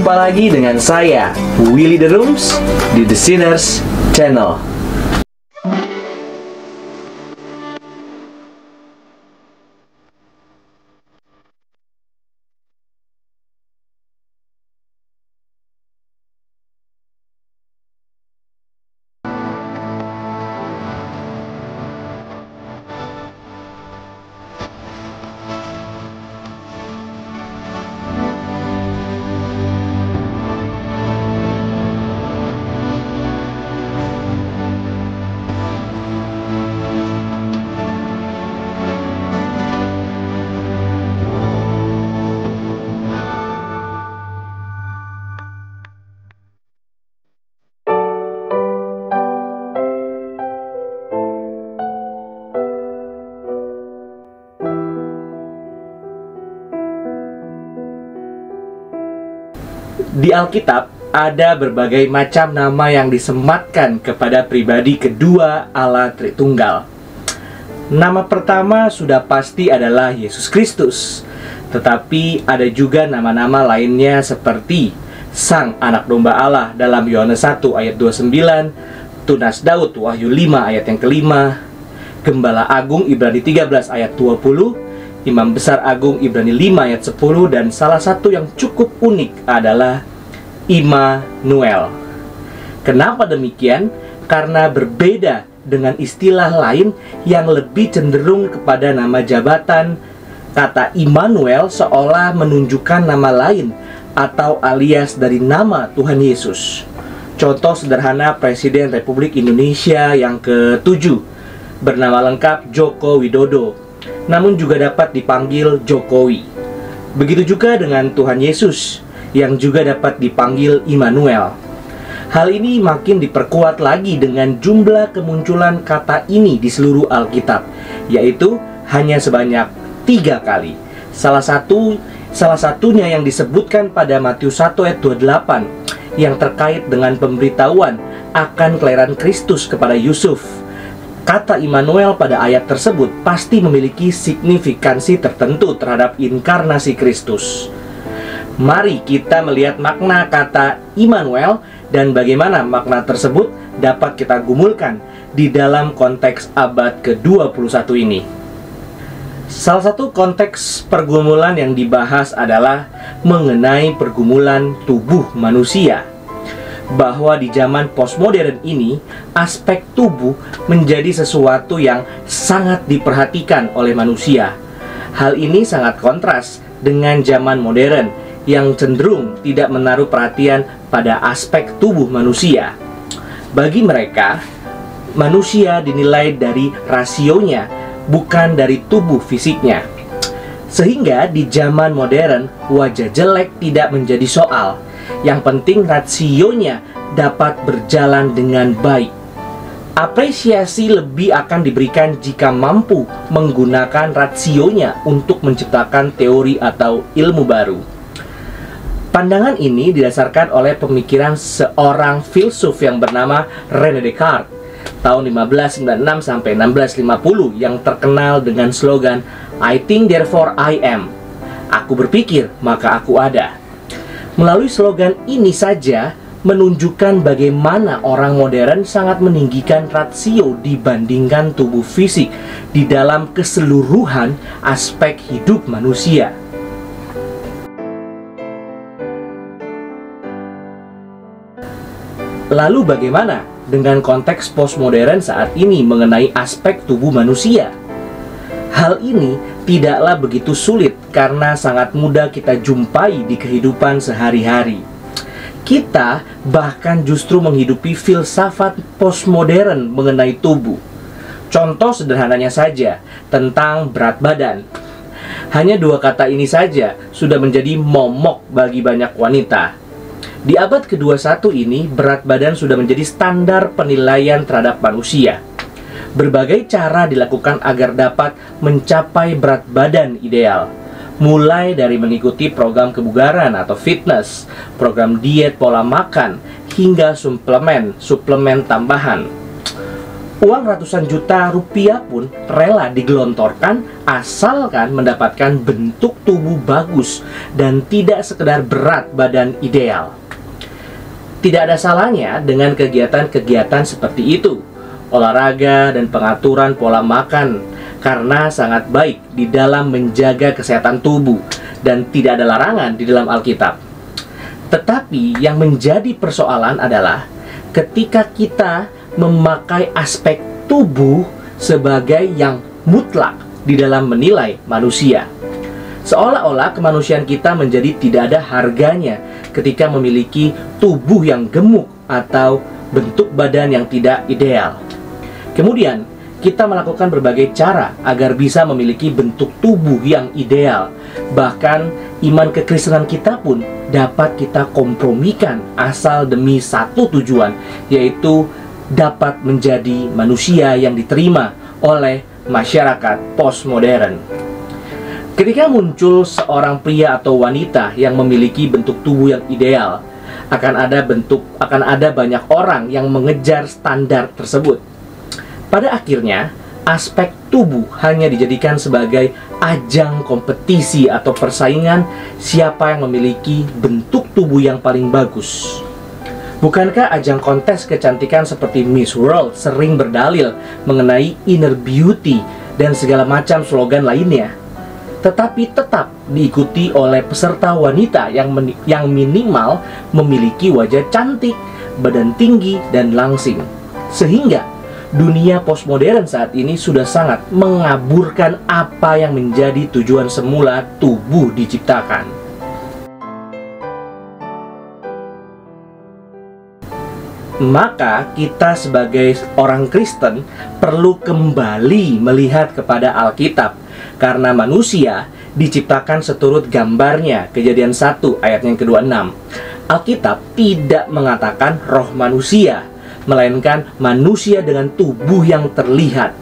Jumpa lagi dengan saya, Willy The Rooms, di The Sinners Channel. Di Alkitab ada berbagai macam nama yang disematkan kepada pribadi kedua Allah Tritunggal. Nama pertama sudah pasti adalah Yesus Kristus. Tetapi ada juga nama-nama lainnya seperti Sang Anak Domba Allah dalam Yohanes 1 ayat 29, Tunas Daud Wahyu 5 ayat yang kelima, Gembala Agung Ibrani 13 ayat 20, Imam Besar Agung Ibrani 5 ayat 10, dan salah satu yang cukup unik adalah Immanuel. Kenapa demikian? Karena berbeda dengan istilah lain yang lebih cenderung kepada nama jabatan. Kata Immanuel seolah menunjukkan nama lain atau alias dari nama Tuhan Yesus. Contoh sederhana Presiden Republik Indonesia yang ke-7 bernama lengkap Joko Widodo, namun juga dapat dipanggil Jokowi. Begitu juga dengan Tuhan Yesus yang juga dapat dipanggil Immanuel. Hal ini makin diperkuat lagi dengan jumlah kemunculan kata ini di seluruh Alkitab, yaitu hanya sebanyak 3 kali. Salah satunya yang disebutkan pada Matius 1 ayat 28 yang terkait dengan pemberitahuan akan kelahiran Kristus kepada Yusuf. Kata Immanuel pada ayat tersebut pasti memiliki signifikansi tertentu terhadap inkarnasi Kristus. Mari kita melihat makna kata Immanuel dan bagaimana makna tersebut dapat kita gumulkan di dalam konteks abad ke-21 ini. Salah satu konteks pergumulan yang dibahas adalah mengenai pergumulan tubuh manusia. Bahwa di zaman postmodern ini, aspek tubuh menjadi sesuatu yang sangat diperhatikan oleh manusia. Hal ini sangat kontras dengan zaman modern yang cenderung tidak menaruh perhatian pada aspek tubuh manusia. Bagi mereka, manusia dinilai dari rasionya, bukan dari tubuh fisiknya. Sehingga di zaman modern, wajah jelek tidak menjadi soal. Yang penting rasionya dapat berjalan dengan baik. Apresiasi lebih akan diberikan jika mampu menggunakan rasionya untuk menciptakan teori atau ilmu baru. Pandangan ini didasarkan oleh pemikiran seorang filsuf yang bernama René Descartes tahun 1596 sampai 1650 yang terkenal dengan slogan I think therefore I am. Aku berpikir maka aku ada. Melalui slogan ini saja menunjukkan bagaimana orang modern sangat meninggikan rasio dibandingkan tubuh fisik di dalam keseluruhan aspek hidup manusia. Lalu bagaimana dengan konteks postmodern saat ini mengenai aspek tubuh manusia? Hal ini tidaklah begitu sulit karena sangat mudah kita jumpai di kehidupan sehari-hari. Kita bahkan justru menghidupi filsafat postmodern mengenai tubuh. Contoh sederhananya saja tentang berat badan. Hanya 2 kata ini saja sudah menjadi momok bagi banyak wanita. Di abad ke-21 ini, berat badan sudah menjadi standar penilaian terhadap manusia. Berbagai cara dilakukan agar dapat mencapai berat badan ideal. Mulai dari mengikuti program kebugaran atau fitness, program diet pola makan, hingga suplemen tambahan. Uang ratusan juta rupiah pun rela digelontorkan asalkan mendapatkan bentuk tubuh bagus dan tidak sekedar berat badan ideal. Tidak ada salahnya dengan kegiatan-kegiatan seperti itu, olahraga dan pengaturan pola makan, karena sangat baik di dalam menjaga kesehatan tubuh dan tidak ada larangan di dalam Alkitab. Tetapi yang menjadi persoalan adalah ketika kita memakai aspek tubuh sebagai yang mutlak di dalam menilai manusia. Seolah-olah kemanusiaan kita menjadi tidak ada harganya ketika memiliki tubuh yang gemuk atau bentuk badan yang tidak ideal. Kemudian, kita melakukan berbagai cara agar bisa memiliki bentuk tubuh yang ideal. Bahkan, iman kekristenan kita pun dapat kita kompromikan asal demi satu tujuan, yaitu dapat menjadi manusia yang diterima oleh masyarakat postmodern. Ketika muncul seorang pria atau wanita yang memiliki bentuk tubuh yang ideal, akan ada banyak orang yang mengejar standar tersebut. Pada akhirnya, aspek tubuh hanya dijadikan sebagai ajang kompetisi atau persaingan siapa yang memiliki bentuk tubuh yang paling bagus. Bukankah ajang kontes kecantikan seperti Miss World sering berdalil mengenai inner beauty dan segala macam slogan lainnya? Tetapi tetap diikuti oleh peserta wanita yang minimal memiliki wajah cantik, badan tinggi, dan langsing. Sehingga dunia postmodern saat ini sudah sangat mengaburkan apa yang menjadi tujuan semula tubuh diciptakan. Maka kita sebagai orang Kristen perlu kembali melihat kepada Alkitab, karena manusia diciptakan seturut gambarnya. Kejadian 1 ayat yang ke-26. Alkitab tidak mengatakan roh manusia, melainkan manusia dengan tubuh yang terlihat.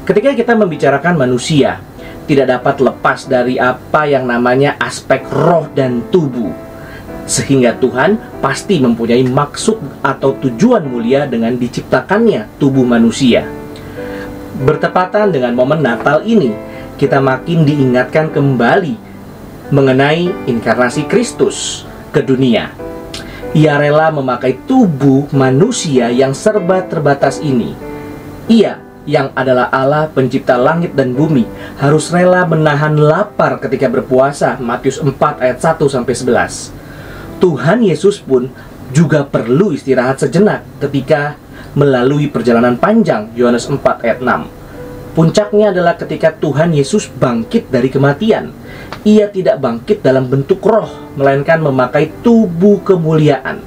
Ketika kita membicarakan manusia, tidak dapat lepas dari apa yang namanya aspek roh dan tubuh. Sehingga Tuhan pasti mempunyai maksud atau tujuan mulia dengan diciptakannya tubuh manusia. Bertepatan dengan momen Natal ini, kita makin diingatkan kembali mengenai inkarnasi Kristus ke dunia. Ia rela memakai tubuh manusia yang serba terbatas ini. Ia yang adalah Allah pencipta langit dan bumi harus rela menahan lapar ketika berpuasa. Matius 4 ayat 1-11. Tuhan Yesus pun juga perlu istirahat sejenak ketika melalui perjalanan panjang. Yohanes 4 ayat 6. Puncaknya adalah ketika Tuhan Yesus bangkit dari kematian. Ia tidak bangkit dalam bentuk roh, melainkan memakai tubuh kemuliaan,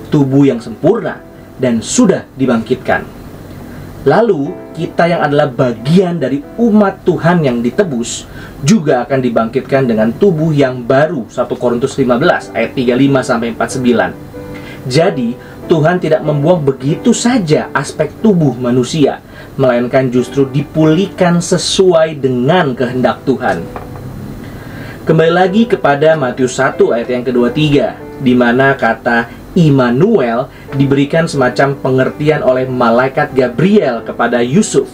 tubuh yang sempurna dan sudah dibangkitkan. Lalu kita yang adalah bagian dari umat Tuhan yang ditebus juga akan dibangkitkan dengan tubuh yang baru. 1 Korintus 15 ayat 35-49. Jadi Tuhan tidak membuang begitu saja aspek tubuh manusia, melainkan justru dipulihkan sesuai dengan kehendak Tuhan. Kembali lagi kepada Matius 1 ayat yang ke-23, di mana kata Immanuel diberikan semacam pengertian oleh malaikat Gabriel kepada Yusuf,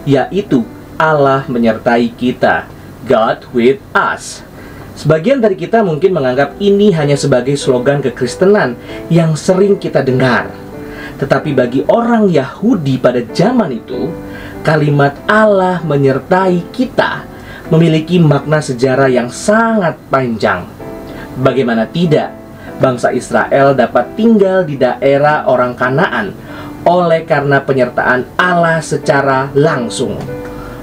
yaitu Allah menyertai kita, God with us. Sebagian dari kita mungkin menganggap ini hanya sebagai slogan kekristenan yang sering kita dengar. Tetapi bagi orang Yahudi pada zaman itu, kalimat Allah menyertai kita memiliki makna sejarah yang sangat panjang. Bagaimana tidak, bangsa Israel dapat tinggal di daerah orang Kanaan oleh karena penyertaan Allah secara langsung.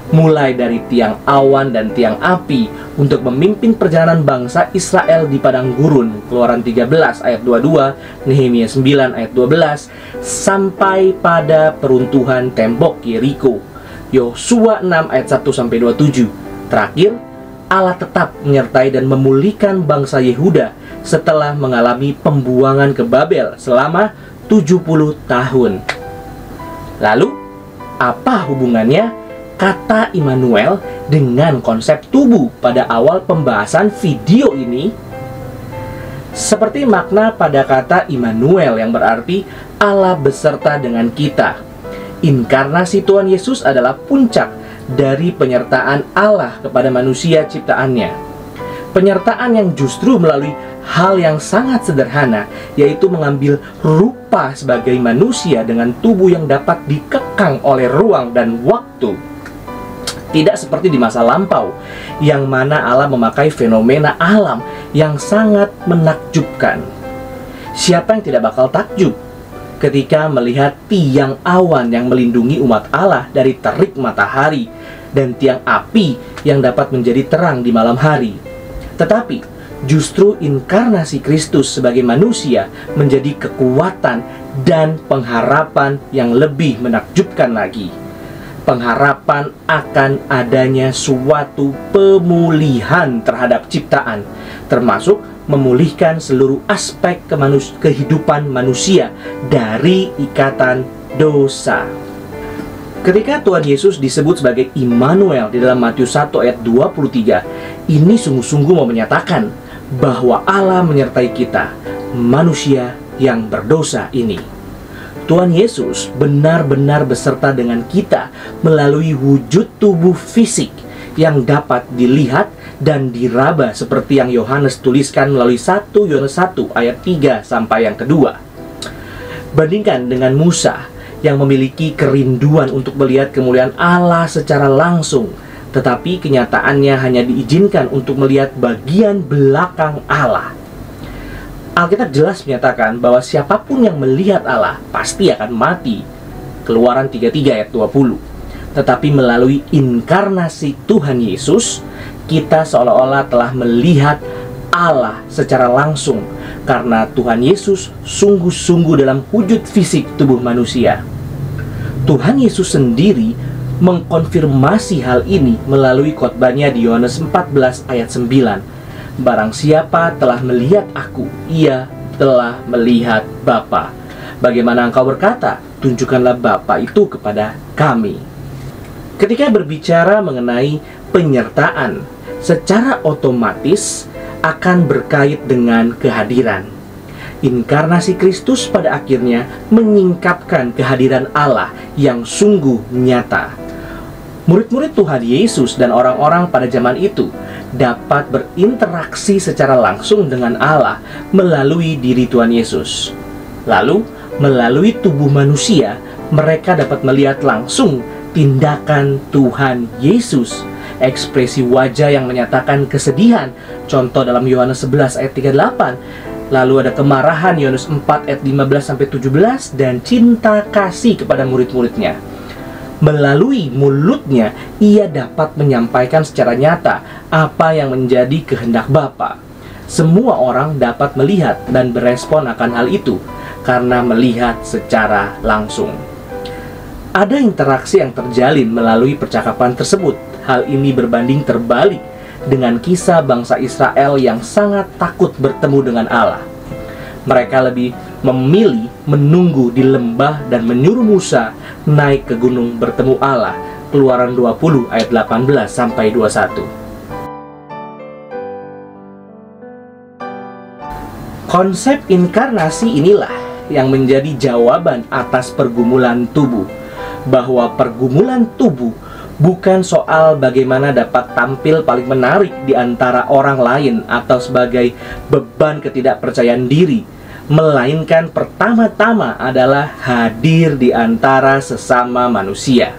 Mulai dari tiang awan dan tiang api untuk memimpin perjalanan bangsa Israel di padang gurun, Keluaran 13 ayat 22, Nehemia 9 ayat 12, sampai pada peruntuhan tembok Yeriko, Yosua 6 ayat 1-27. Terakhir, Allah tetap menyertai dan memulihkan bangsa Yehuda setelah mengalami pembuangan ke Babel selama 70 tahun. Lalu, apa hubungannya kata Immanuel dengan konsep tubuh pada awal pembahasan video ini? Seperti makna pada kata Immanuel yang berarti Allah beserta dengan kita. Inkarnasi Tuhan Yesus adalah puncak dari penyertaan Allah kepada manusia ciptaannya. Penyertaan yang justru melalui hal yang sangat sederhana, yaitu mengambil rupa sebagai manusia dengan tubuh yang dapat dikekang oleh ruang dan waktu. Tidak seperti di masa lampau, yang mana Allah memakai fenomena alam yang sangat menakjubkan. Siapa yang tidak bakal takjub ketika melihat tiang awan yang melindungi umat Allah dari terik matahari dan tiang api yang dapat menjadi terang di malam hari? Tetapi justru inkarnasi Kristus sebagai manusia menjadi kekuatan dan pengharapan yang lebih menakjubkan lagi. Pengharapan akan adanya suatu pemulihan terhadap ciptaan, termasuk memulihkan seluruh aspek kehidupan manusia dari ikatan dosa. Ketika Tuhan Yesus disebut sebagai Immanuel di dalam Matius 1 ayat 23, ini sungguh-sungguh mau menyatakan bahwa Allah menyertai kita, manusia yang berdosa ini. Tuhan Yesus benar-benar beserta dengan kita melalui wujud tubuh fisik yang dapat dilihat dan diraba seperti yang Yohanes tuliskan melalui 1 Yohanes 1 ayat 3 sampai yang kedua. Bandingkan dengan Musa yang memiliki kerinduan untuk melihat kemuliaan Allah secara langsung, tetapi kenyataannya hanya diizinkan untuk melihat bagian belakang Allah. Alkitab jelas menyatakan bahwa siapapun yang melihat Allah pasti akan mati. Keluaran 33 ayat 20. Tetapi melalui inkarnasi Tuhan Yesus, kita seolah-olah telah melihat Allah secara langsung, karena Tuhan Yesus sungguh-sungguh dalam wujud fisik tubuh manusia. Tuhan Yesus sendiri mengkonfirmasi hal ini melalui khotbahnya di Yohanes 14 ayat 9. Barang siapa telah melihat aku, ia telah melihat Bapa. Bagaimana engkau berkata, tunjukkanlah Bapa itu kepada kami. Ketika berbicara mengenai penyertaan, secara otomatis akan berkait dengan kehadiran. Inkarnasi Kristus pada akhirnya menyingkapkan kehadiran Allah yang sungguh nyata. Murid-murid Tuhan Yesus dan orang-orang pada zaman itu dapat berinteraksi secara langsung dengan Allah melalui diri Tuhan Yesus. Lalu, melalui tubuh manusia, mereka dapat melihat langsung tindakan Tuhan Yesus, ekspresi wajah yang menyatakan kesedihan, contoh dalam Yohanes 11 ayat 38. Lalu ada kemarahan, Yohanes 4 ayat 15 sampai 17, dan cinta kasih kepada murid-muridnya. Melalui mulutnya, ia dapat menyampaikan secara nyata apa yang menjadi kehendak Bapa. Semua orang dapat melihat dan berespon akan hal itu karena melihat secara langsung. Ada interaksi yang terjalin melalui percakapan tersebut. Hal ini berbanding terbalik dengan kisah bangsa Israel yang sangat takut bertemu dengan Allah. Mereka lebih memilih menunggu di lembah dan menyuruh Musa naik ke gunung bertemu Allah. Keluaran 20 ayat 18 sampai 21. Konsep inkarnasi inilah yang menjadi jawaban atas pergumulan tubuh, bahwa pergumulan tubuh bukan soal bagaimana dapat tampil paling menarik di antara orang lain atau sebagai beban ketidakpercayaan diri, melainkan pertama-tama adalah hadir di antara sesama manusia.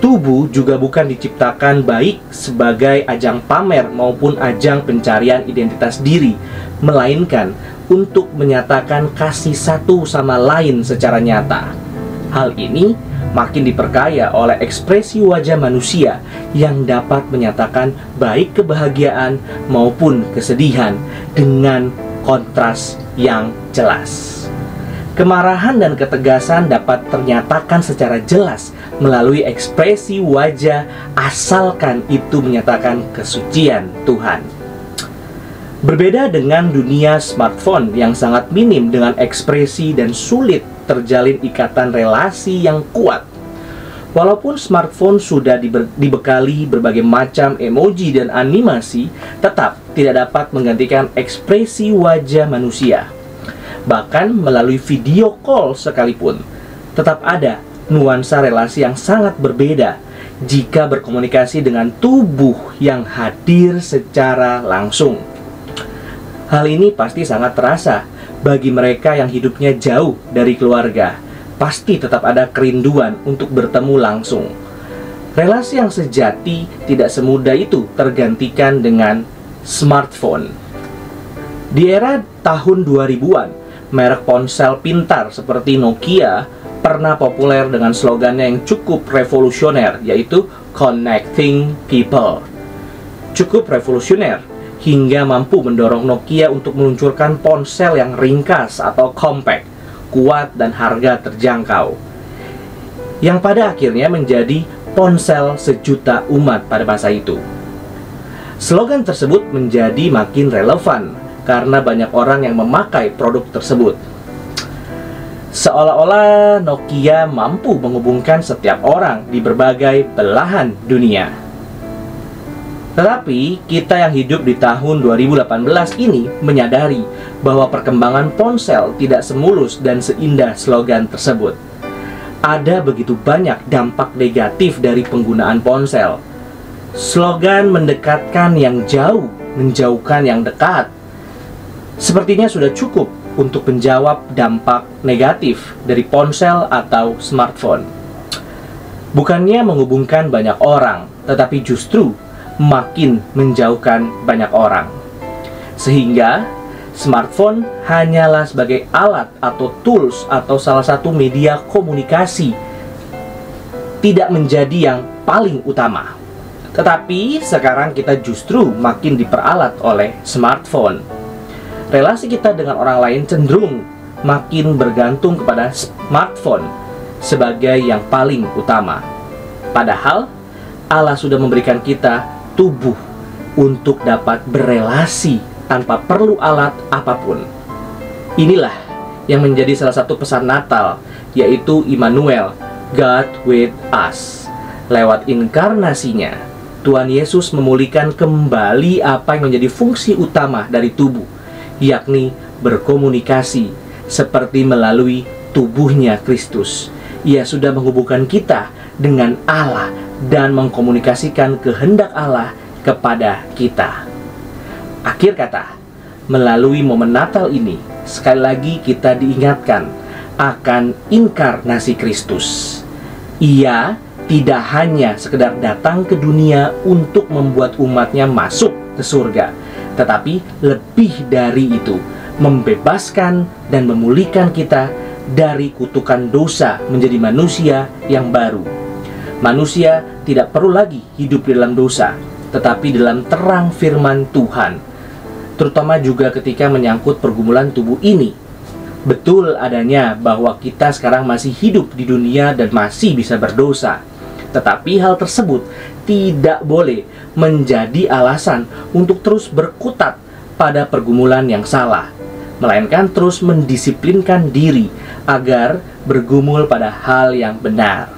Tubuh juga bukan diciptakan baik sebagai ajang pamer maupun ajang pencarian identitas diri, melainkan untuk menyatakan kasih satu sama lain secara nyata. Hal ini makin diperkaya oleh ekspresi wajah manusia yang dapat menyatakan baik kebahagiaan maupun kesedihan dengan kontras yang jelas. Kemarahan dan ketegasan dapat ternyatakan secara jelas melalui ekspresi wajah, asalkan itu menyatakan kesucian Tuhan. Berbeda dengan dunia smartphone yang sangat minim dengan ekspresi dan sulit terjalin ikatan relasi yang kuat. Walaupun smartphone sudah dibekali berbagai macam emoji dan animasi, tetap tidak dapat menggantikan ekspresi wajah manusia. Bahkan melalui video call sekalipun, tetap ada nuansa relasi yang sangat berbeda jika berkomunikasi dengan tubuh yang hadir secara langsung. Hal ini pasti sangat terasa bagi mereka yang hidupnya jauh dari keluarga. Pasti tetap ada kerinduan untuk bertemu langsung. Relasi yang sejati tidak semudah itu tergantikan dengan smartphone. Di era tahun 2000-an, merek ponsel pintar seperti Nokia pernah populer dengan slogannya yang cukup revolusioner, yaitu Connecting People. Cukup revolusioner hingga mampu mendorong Nokia untuk meluncurkan ponsel yang ringkas atau compact, kuat dan harga terjangkau, yang pada akhirnya menjadi ponsel sejuta umat pada masa itu. Slogan tersebut menjadi makin relevan karena banyak orang yang memakai produk tersebut. Seolah-olah Nokia mampu menghubungkan setiap orang di berbagai belahan dunia. Tetapi kita yang hidup di tahun 2018 ini menyadari bahwa perkembangan ponsel tidak semulus dan seindah slogan tersebut. Ada begitu banyak dampak negatif dari penggunaan ponsel. Slogan mendekatkan yang jauh, menjauhkan yang dekat, sepertinya sudah cukup untuk menjawab dampak negatif dari ponsel atau smartphone. Bukannya menghubungkan banyak orang, tetapi justru makin menjauhkan banyak orang. Sehingga smartphone hanyalah sebagai alat atau tools atau salah satu media komunikasi, tidak menjadi yang paling utama. Tetapi sekarang kita justru makin diperalat oleh smartphone. Relasi kita dengan orang lain cenderung makin bergantung kepada smartphone sebagai yang paling utama. Padahal Allah sudah memberikan kita tubuh untuk dapat berelasi tanpa perlu alat apapun. Inilah yang menjadi salah satu pesan Natal, yaitu Immanuel, God with us. Lewat inkarnasinya, Tuhan Yesus memulihkan kembali apa yang menjadi fungsi utama dari tubuh, yakni berkomunikasi seperti melalui tubuhnya Kristus. Ia sudah menghubungkan kita dengan Allah dan mengkomunikasikan kehendak Allah kepada kita. Akhir kata, melalui momen Natal ini, sekali lagi kita diingatkan akan inkarnasi Kristus. Ia tidak hanya sekedar datang ke dunia untuk membuat umatnya masuk ke surga, tetapi lebih dari itu, membebaskan dan memulihkan kita dari kutukan dosa menjadi manusia yang baru. Manusia tidak perlu lagi hidup di dalam dosa, tetapi dalam terang firman Tuhan, terutama juga ketika menyangkut pergumulan tubuh ini. Betul adanya bahwa kita sekarang masih hidup di dunia dan masih bisa berdosa, tetapi hal tersebut tidak boleh menjadi alasan untuk terus berkutat pada pergumulan yang salah, melainkan terus mendisiplinkan diri agar bergumul pada hal yang benar.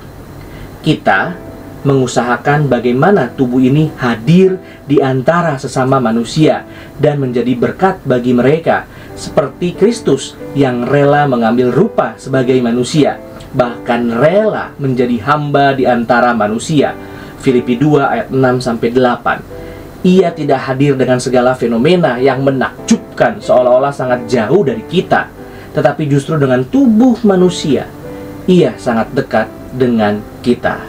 Kita mengusahakan bagaimana tubuh ini hadir di antara sesama manusia dan menjadi berkat bagi mereka, seperti Kristus yang rela mengambil rupa sebagai manusia, bahkan rela menjadi hamba di antara manusia. Filipi 2 ayat 6-8. Ia tidak hadir dengan segala fenomena yang menakjubkan seolah-olah sangat jauh dari kita, tetapi justru dengan tubuh manusia, ia sangat dekat dengan kita.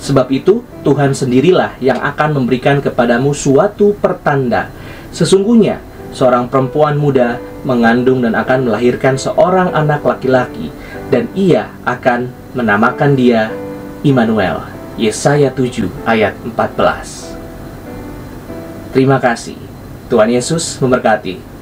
Sebab itu, Tuhan sendirilah yang akan memberikan kepadamu suatu pertanda. Sesungguhnya, seorang perempuan muda mengandung dan akan melahirkan seorang anak laki-laki, dan ia akan menamakan dia Immanuel. Yesaya 7 ayat 14. Terima kasih. Tuhan Yesus memberkati.